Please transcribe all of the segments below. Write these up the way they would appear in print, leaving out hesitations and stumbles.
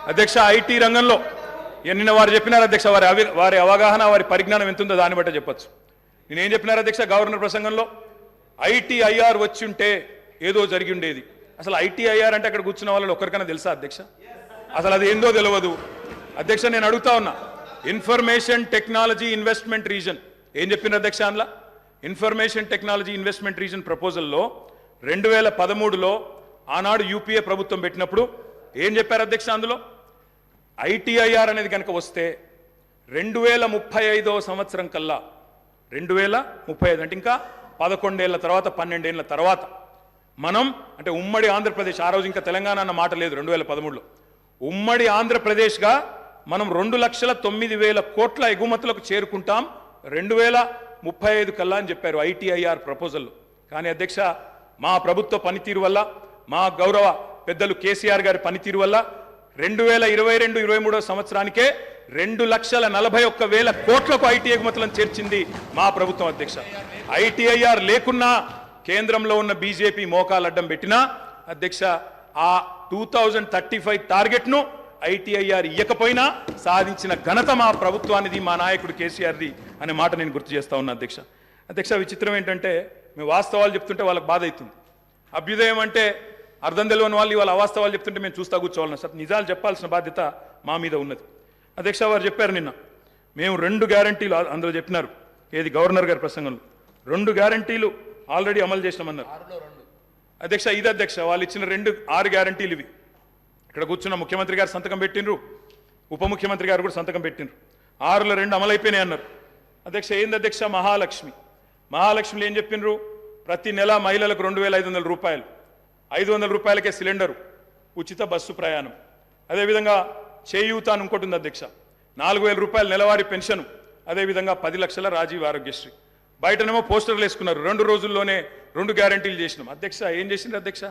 అధ్యక్ష ఐటీ రంగంలో నిన్న వారు చెప్పినారు అధ్యక్ష, వారి అవగాహన వారి పరిజ్ఞానం ఎంత ఉందో దాన్ని బట్టే చెప్పొచ్చు. నేనేం చెప్పినారు అధ్యక్ష గవర్నర్ ప్రసంగంలో, ఐటీఐఆర్ వచ్చి ఉంటే ఏదో జరిగి ఉండేది. అసలు ఐటీఐఆర్ అంటే అక్కడ కూర్చున్న వాళ్ళు ఒక్కరికైనా తెలుసా అధ్యక్ష? అసలు అది ఏందో తెలియదు అధ్యక్ష. నేను అడుగుతా ఉన్నా, ఇన్ఫర్మేషన్ టెక్నాలజీ ఇన్వెస్ట్మెంట్ రీజన్ ఏం చెప్పిన అధ్యక్ష? అందులో ఇన్ఫర్మేషన్ టెక్నాలజీ ఇన్వెస్ట్మెంట్ రీజన్ ప్రపోజల్లో 2013లో ఆనాడు యూపీఏ ప్రభుత్వం పెట్టినప్పుడు ఏం చెప్పారు అధ్యక్ష? అందులో ఐటీఐఆర్ అనేది కనుక వస్తే 2035వ సంవత్సరం కల్లా 2035 అంటే ఇంకా 11 ఏళ్ల తర్వాత 12 ఏళ్ల తర్వాత మనం అంటే ఉమ్మడి ఆంధ్రప్రదేశ్, ఆ రోజు ఇంకా తెలంగాణ అన్న మాట లేదు, 2013లో ఉమ్మడి ఆంధ్రప్రదేశ్గా మనం 2,09,000 కోట్ల ఎగుమతులకు చేరుకుంటాం 2035 కల్లా అని చెప్పారు ఐటీఐఆర్ ప్రపోజల్లో. కానీ అధ్యక్ష మా ప్రభుత్వ పనితీరు వల్ల, మా గౌరవ పెద్దలు కేసీఆర్ గారి పనితీరు వల్ల 2022-23 సంవత్సరానికే 2,41,000 కోట్లకు ఐటీ ఎగుమతులను చేర్చింది మా ప్రభుత్వం అధ్యక్ష. ఐటీఐఆర్ లేకున్నా కేంద్రంలో ఉన్న బీజేపీ మోకాలు అడ్డం పెట్టినా అధ్యక్ష ఆ 2035 టార్గెట్ను ఐటీఐఆర్ ఇయ్యకపోయినా సాధించిన ఘనత మా ప్రభుత్వానిది, మా నాయకుడు కేసీఆర్ది అనే మాట నేను గుర్తు చేస్తా ఉన్నా అధ్యక్ష. అధ్యక్ష విచిత్రం ఏంటంటే మేము వాస్తవాలు చెప్తుంటే వాళ్ళకి బాధ అవుతుంది. అభ్యుదయం అంటే అర్థం తెలియని వాళ్ళు ఇవాళ అవాస్తవాలు చెప్తుంటే మేము చూస్తా కూర్చోవాలన్నా సార్, నిజాలు చెప్పాల్సిన బాధ్యత మా మీద ఉన్నది అధ్యక్ష. వారు చెప్పారు నిన్న మేము 2 గ్యారంటీలు అందులో చెప్పినారు, ఏది గవర్నర్ గారి ప్రసంగంలో 2 గ్యారంటీలు ఆల్రెడీ అమలు చేసినామన్నారు అధ్యక్ష. ఇది అధ్యక్ష వాళ్ళు ఇచ్చిన 6 గ్యారంటీలు ఇవి. ఇక్కడ కూర్చున్న ముఖ్యమంత్రి గారు సంతకం పెట్టినరు, ఉప ముఖ్యమంత్రి గారు కూడా సంతకం పెట్టినరు. 6లో 2 అమలైపోయినాయి అన్నారు అధ్యక్ష. ఏంది అధ్యక్ష? మహాలక్ష్మిలో ఏం చెప్పినరు? ప్రతి నెల మహిళలకు 2,500 రూపాయలు, 500 రూపాయలకే సిలిండరు, ఉచిత బస్సు ప్రయాణం. అదేవిధంగా చేయూత అని ఇంకోటి ఉంది అధ్యక్ష, 4,000 రూపాయల నెలవారీ పెన్షన్, అదేవిధంగా 10 లక్షల రాజీవ్ ఆరోగ్యశ్రీ. బయటనేమో పోస్టర్లు వేసుకున్నారు, 2 రోజుల్లోనే 2 గ్యారంటీలు చేసినాం అధ్యక్ష. ఏం చేసింది అధ్యక్ష?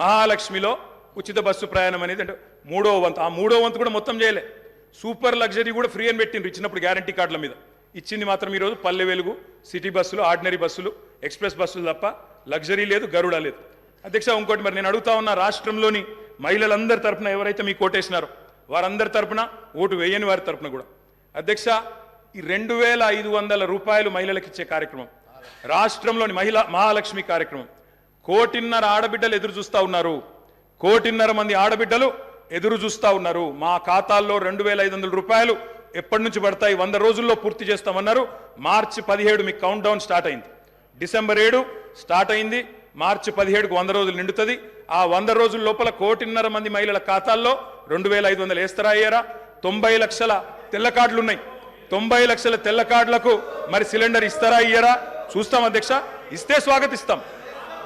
మహాలక్ష్మిలో ఉచిత బస్సు ప్రయాణం అనేది అంటే 3వ వంతు, ఆ 3వ వంతు కూడా మొత్తం చేయలే. సూపర్ లగ్జరీ కూడా ఫ్రీ అని పెట్టిండ్రు ఇచ్చినప్పుడు గ్యారంటీ కార్డుల మీద. ఇచ్చింది మాత్రం ఈరోజు పల్లె వెలుగు, సిటీ బస్సులు, ఆర్డినరీ బస్సులు, ఎక్స్ప్రెస్ బస్సులు తప్ప లగ్జరీ లేదు, గరుడ లేదు అధ్యక్ష. ఇంకోటి మరి నేను అడుగుతా ఉన్న, రాష్ట్రంలోని మహిళలందరి తరపున ఎవరైతే మీకు ఓటేసినారో వారందరి తరపున, ఓటు వేయని వారి తరపున కూడా అధ్యక్ష ఈ 2,500 రూపాయలు మహిళలకు ఇచ్చే కార్యక్రమం, రాష్ట్రంలోని మహాలక్ష్మి కార్యక్రమం 1,500,000 ఆడబిడ్డలు ఎదురు చూస్తూ ఉన్నారు. 1,500,000 మంది ఆడబిడ్డలు ఎదురు చూస్తూ ఉన్నారు. మా ఖాతాల్లో 2,500 రూపాయలు ఎప్పటి నుంచి పడతాయి? 100 రోజుల్లో పూర్తి చేస్తామన్నారు. మార్చి 17 మీకు కౌంట్ డౌన్ స్టార్ట్ అయింది. డిసెంబర్ 7 స్టార్ట్ అయింది. మార్చి 17కు 100 రోజులు నిండుతుంది. ఆ 100 రోజుల లోపల 1,500,000 మంది మహిళల ఖాతాల్లో 2,500 వేస్తారా అయ్యారా? 90 లక్షల తెల్ల కార్డులు ఉన్నాయి. 90 లక్షల తెల్ల కార్డులకు మరి సిలిండర్ ఇస్తారా అయ్యారా? చూస్తాం అధ్యక్ష. ఇస్తే స్వాగతిస్తాం,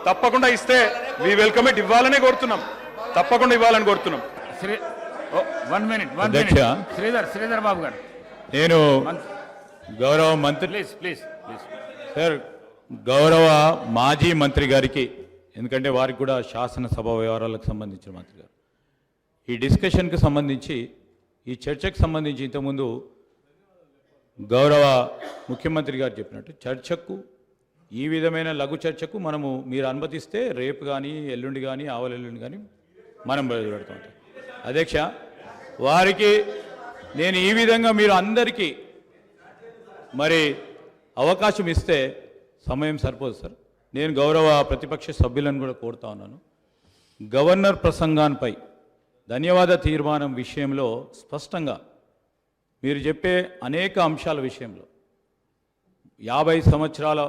తప్పకుండా ఇస్తే వి వెల్కమ్ ఇట్. ఇవ్వాలనే కోరుతున్నాం, తప్పకుండా ఇవ్వాలని కోరుతున్నాం. శ్రీధర్ బాబు గారు, నేను గౌరవ మంత్రి ప్లీజ్ సార్, గౌరవ మాజీ మంత్రి గారికి, ఎందుకంటే వారికి కూడా శాసనసభ వ్యవహారాలకు సంబంధించిన మంత్రి గారు, ఈ డిస్కషన్కి సంబంధించి, ఈ చర్చకు సంబంధించి ఇంతకుముందు గౌరవ ముఖ్యమంత్రి గారు చెప్పినట్టు చర్చకు, ఈ విధమైన లఘు చర్చకు మనము మీరు అనుమతిస్తే రేపు కానీ ఎల్లుండి కానీ ఆవలెల్లుండి కానీ మనం బయలుపెడతాం అధ్యక్ష. వారికి నేను ఈ విధంగా మీరు అందరికీ మరి అవకాశం ఇస్తే సమయం సరిపోదు సార్. నేను గౌరవ ప్రతిపక్ష సభ్యులను కూడా కోరుతా ఉన్నాను, గవర్నర్ ప్రసంగాన్పై ధన్యవాద తీర్మానం విషయంలో స్పష్టంగా మీరు చెప్పే అనేక అంశాల విషయంలో 50 సంవత్సరాల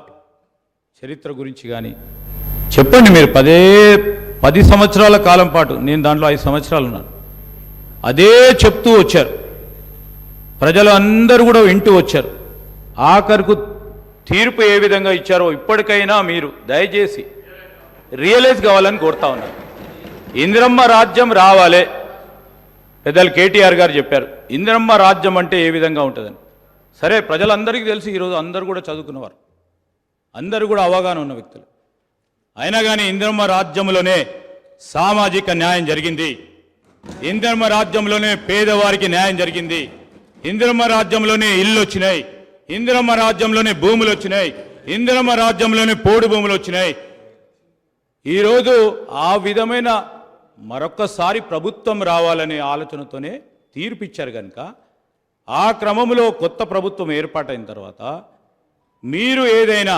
చరిత్ర గురించి కానీ చెప్పండి. మీరు 10 సంవత్సరాల కాలం పాటు, నేను దాంట్లో 5 సంవత్సరాలు ఉన్నాను, అదే చెప్తూ వచ్చారు. ప్రజలు అందరూ కూడా వింటూ వచ్చారు. ఆఖరుకు తీర్పు ఏ విధంగా ఇచ్చారో ఇప్పటికైనా మీరు దయచేసి రియలైజ్ కావాలని కోరుతా ఉన్నారు. ఇందిరమ్మ రాజ్యం రావాలే, పెద్దలు కేటీఆర్ గారు చెప్పారు ఇందిరమ్మ రాజ్యం అంటే ఏ విధంగా ఉంటుందని. సరే, ప్రజలందరికీ తెలిసి ఈరోజు అందరూ కూడా చదువుకున్నవారు, అందరూ కూడా అవగాహన ఉన్న వ్యక్తులు. అయినా కానీ ఇందిరమ్మ రాజ్యంలోనే సామాజిక న్యాయం జరిగింది, ఇందిరమ్మ రాజ్యంలోనే పేదవారికి న్యాయం జరిగింది, ఇందిరమ్మ రాజ్యంలోనే ఇల్లు వచ్చినాయి, ఇందిరమ్మ రాజ్యంలోనే భూములు వచ్చినాయి, ఇందిరమ్మ రాజ్యంలోనే పోడు భూములు వచ్చినాయి. ఈరోజు ఆ విధమైన మరొక్కసారి ప్రభుత్వం రావాలనే ఆలోచనతోనే తీర్పిచ్చారు కనుక ఆ క్రమంలో కొత్త ప్రభుత్వం ఏర్పాటైన తర్వాత మీరు ఏదైనా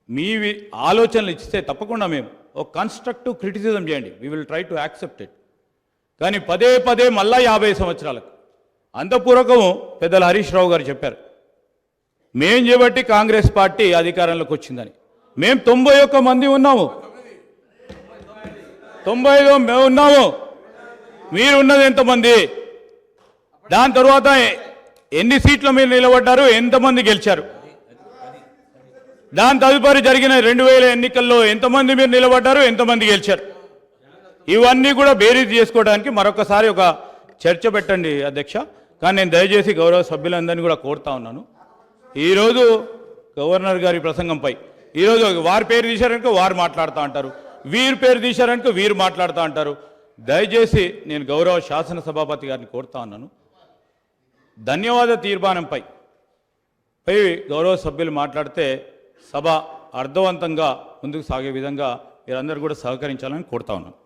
మీ ఆలోచనలు ఇస్తే తప్పకుండా మేము ఒక కన్స్ట్రక్టివ్ క్రిటిసిజం చేయండి, we will try to accept it. కానీ పదే పదే మళ్ళా 50 సంవత్సరాలకు అంతపూర్వకం పెద్దల హరీష్ రావు గారు చెప్పారు, మేం చేయబట్టి కాంగ్రెస్ పార్టీ అధికారంలోకి వచ్చిందని. మేము 91 మంది ఉన్నాము, 95 మేము ఉన్నాము, మీరు ఉన్నది ఎంతమంది? దాని తర్వాత ఎన్ని సీట్ల మీరు నిలబడ్డారు, ఎంతమంది గెలిచారు? దాని తదుపరి జరిగిన 2000 ఎన్నికల్లో ఎంతమంది మీరు నిలబడ్డారు, ఎంతమంది గెలిచారు? ఇవన్నీ కూడా బేరీజ్ చేసుకోవడానికి మరొకసారి ఒక చర్చ పెట్టండి అధ్యక్ష. కానీ నేను దయచేసి గౌరవ సభ్యులందరినీ కూడా కోరుతా ఉన్నాను, ఈరోజు గవర్నర్ గారి ప్రసంగంపై ఈరోజు వారి పేరు తీశారనుకో వారు మాట్లాడుతూ అంటారు, వీరి పేరు తీశారనుకో వీరు మాట్లాడుతూ అంటారు. దయచేసి నేను గౌరవ శాసనసభాపతి గారిని కోరుతా ఉన్నాను, ధన్యవాద తీర్మానంపై గౌరవ సభ్యులు మాట్లాడితే సభ అర్థవంతంగా ముందుకు సాగే విధంగా మీరందరూ కూడా సహకరించాలని కోరుతా ఉన్నాను.